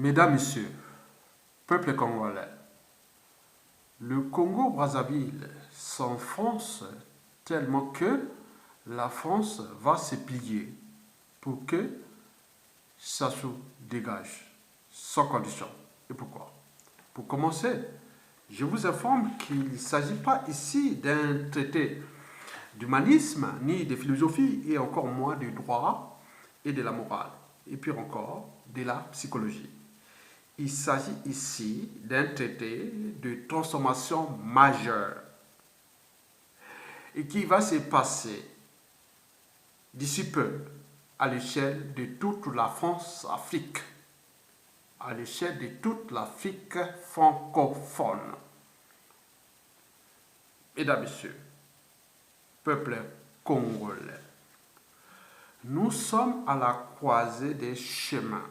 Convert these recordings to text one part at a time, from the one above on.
Mesdames, Messieurs, peuple congolais, le Congo-Brazzaville s'enfonce tellement que la France va se plier pour que ça se dégage, sans condition. Et pourquoi? Pour commencer, je vous informe qu'il ne s'agit pas ici d'un traité d'humanisme, ni de philosophie, et encore moins du droit et de la morale, et puis encore de la psychologie. Il s'agit ici d'un traité de transformation majeure et qui va se passer d'ici peu à l'échelle de toute la France-Afrique, à l'échelle de toute l'Afrique francophone. Mesdames, Messieurs, peuple congolais, nous sommes à la croisée des chemins.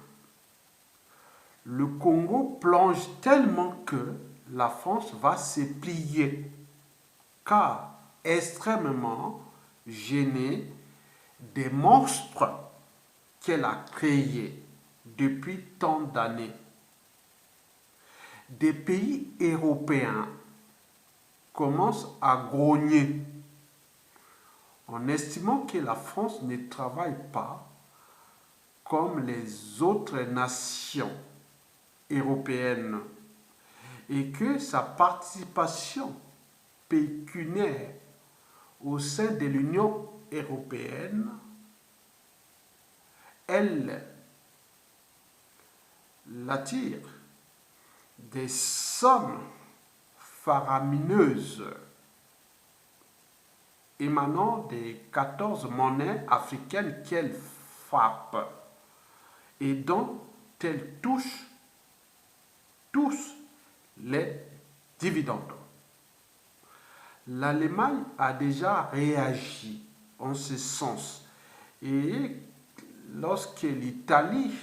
Le Congo plonge tellement que la France va se plier, car extrêmement gênée des monstres qu'elle a créés depuis tant d'années. Des pays européens commencent à grogner en estimant que la France ne travaille pas comme les autres nations européenne et que sa participation pécuniaire au sein de l'Union européenne, elle l'attire des sommes faramineuses émanant des 14 monnaies africaines qu'elle frappe et dont elle touche tous les dividendes. L'Allemagne a déjà réagi en ce sens et lorsque l'Italie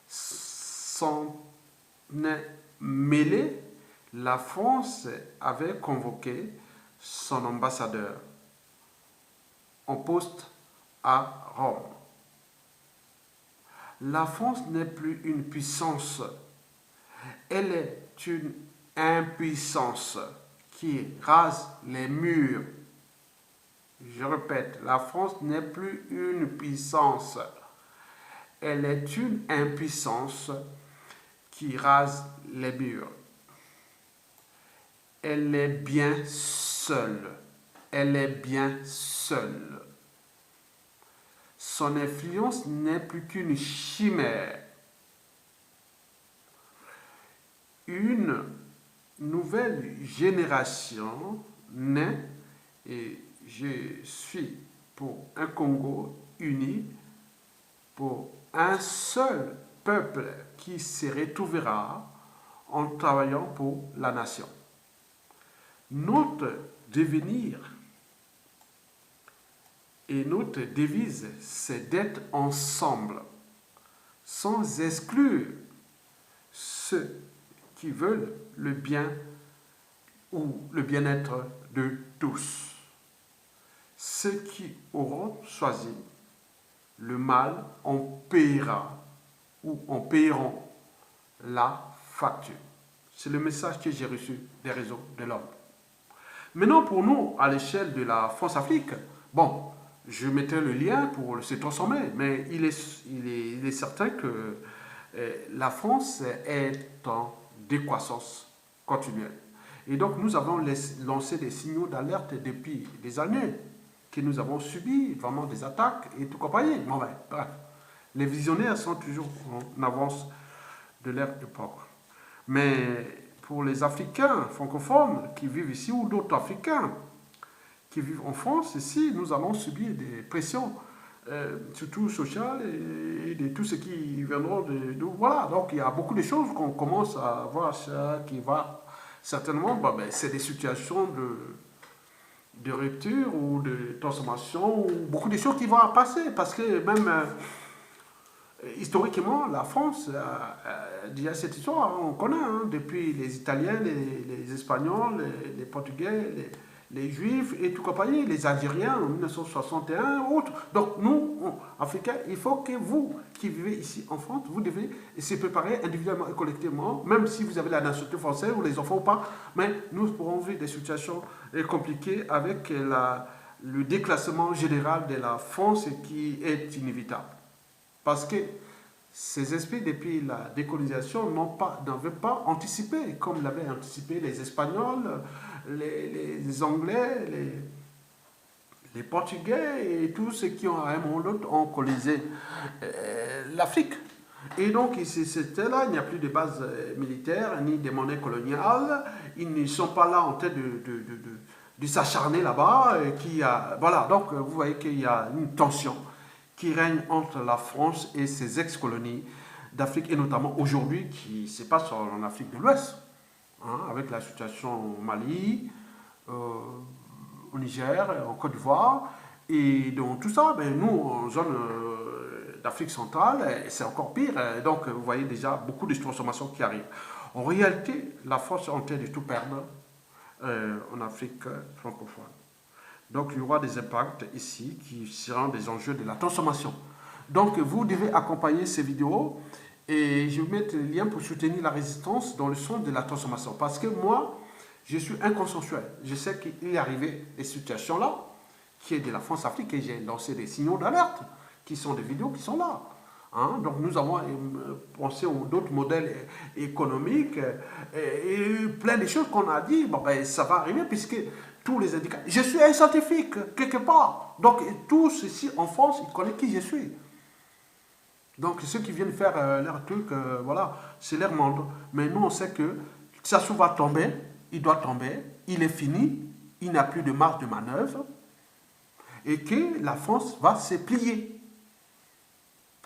s'en est mêlée, la France avait convoqué son ambassadeur en poste à Rome. La France n'est plus une puissance. Elle est une impuissance qui rase les murs. Je répète, la France n'est plus une puissance. Elle est une impuissance qui rase les murs. Elle est bien seule. Elle est bien seule. Son influence n'est plus qu'une chimère. Une nouvelle génération naît et je suis pour un Congo uni, pour un seul peuple qui se retrouvera en travaillant pour la nation. Notre devenir et notre devise, c'est d'être ensemble, sans exclure ceux qui veulent le bien ou le bien-être de tous. Ceux qui auront choisi le mal en paiera ou en paieront la facture. C'est le message que j'ai reçu des réseaux de l'homme. Maintenant, pour nous, à l'échelle de la France-Afrique, bon, je mettrai le lien pour se transformer, mais il est certain que la France est en décroissance continuelle. Et donc, nous avons lancé des signaux d'alerte depuis des années, que nous avons subi vraiment des attaques et tout compagnie. Bon, ben, bref, les visionnaires sont toujours en avance de leur époque. Mais pour les Africains francophones qui vivent ici, ou d'autres Africains qui vivent en France, ici, nous allons subir des pressions, surtout sociales, et de tout ce qui viendront de voilà. Donc, il y a beaucoup de choses qu'on commence à voir ça, qui va certainement, ben, c'est des situations de rupture ou de transformation, ou beaucoup de choses qui vont passer, parce que même historiquement, la France, il y a cette histoire, on connaît, hein, depuis les Italiens, les Espagnols, les Portugais, les Juifs et tout compagnie, les Algériens en 1961, autres. Donc nous, Africains, il faut que vous, qui vivez ici en France, vous devez se préparer individuellement et collectivement, même si vous avez la nationalité française ou les enfants ou pas, mais nous pourrons vivre des situations compliquées avec le déclassement général de la France qui est inévitable. Parce que ces esprits, depuis la décolonisation, n'avaient pas anticipé, comme l'avaient anticipé les Espagnols, les Anglais, les Portugais et tous ceux qui, à un moment ou l'autre, ont colonisé l'Afrique. Et donc, c'était là, il n'y a plus de base militaire, ni de monnaie coloniale. Ils ne sont pas là en train de s'acharner là-bas. Voilà, donc vous voyez qu'il y a une tension qui règne entre la France et ses ex-colonies d'Afrique, et notamment aujourd'hui qui se passe en Afrique de l'Ouest, hein, avec la situation au Mali, au Niger, en Côte d'Ivoire, et donc tout ça, ben, nous, en zone d'Afrique centrale, c'est encore pire, donc vous voyez déjà beaucoup de transformations qui arrivent. En réalité, la France est en train de tout perdre en Afrique francophone. Donc, il y aura des impacts ici qui seront des enjeux de la transformation. Donc, vous devez accompagner ces vidéos et je vais mettre le lien pour soutenir la résistance dans le sens de la transformation. Parce que moi, je suis inconsensuel. Je sais qu'il est arrivé des situations-là, qui est de la France-Afrique, et j'ai lancé des signaux d'alerte, qui sont des vidéos qui sont là. Hein? Donc, nous avons pensé aux d'autres modèles économiques et plein de choses qu'on a dit. Bon, ben, ça va arriver puisque tous les indicateurs. Je suis un scientifique, quelque part. Donc, tous ici en France, ils connaissent qui je suis. Donc, ceux qui viennent faire leur truc, voilà, c'est leur monde. Mais nous, on sait que ça va tomber, il doit tomber, il est fini, il n'a plus de marge de manœuvre, et que la France va se plier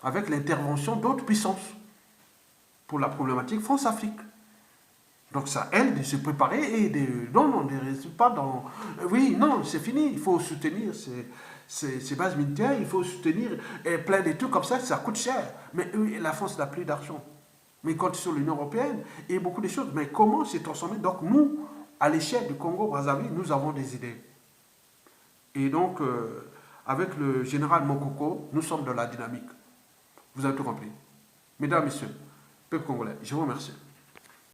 avec l'intervention d'autres puissances pour la problématique France-Afrique. Donc ça aide de se préparer et non, des résultats dans... Oui, non, c'est fini, il faut soutenir ces bases militaires, il faut soutenir plein de trucs comme ça coûte cher. Mais la France n'a plus d'argent. Mais il compte sur l'Union européenne et beaucoup de choses. Mais comment se transformer? Donc nous, à l'échelle du Congo-Brazzaville, nous avons des idées. Et donc, avec le général Mokoko, nous sommes dans la dynamique. Vous avez tout compris. Mesdames, Messieurs, peuple congolais, je vous remercie.